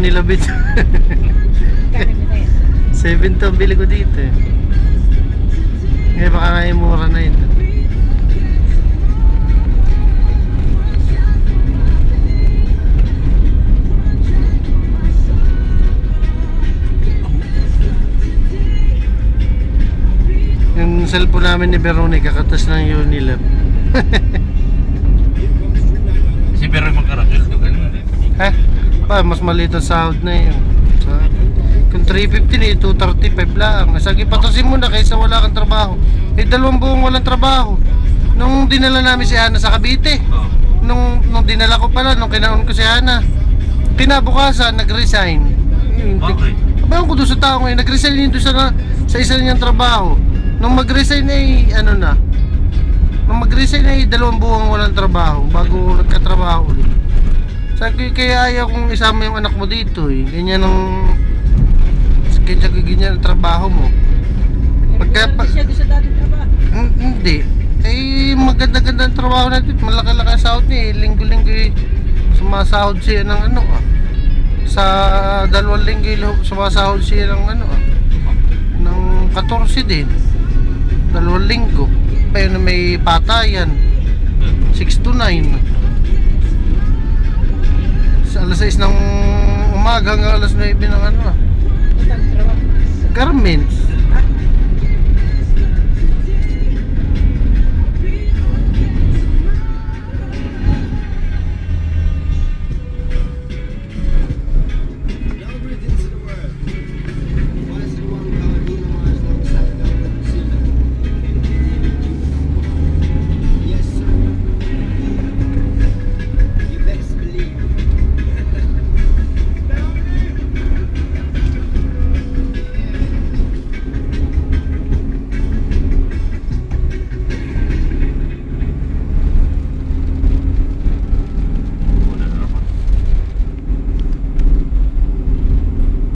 nilabit. 7 to ang bili ko dito eh. Ngayon baka nga yung mura na ito. Yung cellphone namin ni Veronica katas ng Unilab. Si Pero magkarakil ito ganun din. Ha? Pa, mas maliit ang sahod na yun. Kung 350 na 235 lang. Sige, patusin mo na kaysa wala kang trabaho. Eh, 2 buong walang trabaho. Nung dinala namin si Hana sa Cavite, nung dinala ko pala, nung kinaon ko si Hana, kinabukasan, nag-resign. Okay. Abayan ko doon sa tao ngayon, nag-resign yun doon sa isa niyang trabaho. Nung mag-resign ay, nung mag-resign ay 2 buong walang trabaho, bago nagkatrabaho ulit. Sabi ko, kaya ayaw kong isama yung anak mo dito eh. Ganyan ang trabaho mo. Pagka pa, siya doon sa dati trabaho. hindi. Eh, maganda-ganda ang trabaho natin. Malaki-laki ang sahod niya eh. Linggo-linggo eh. Sumasahod siya ng sa 2 linggo sumasahod siya ng ng 14 din. 2 linggo. Pero na may patayan. 6 to 9. Sa alas 6 ng umaga hanggang alas 9 ng garments.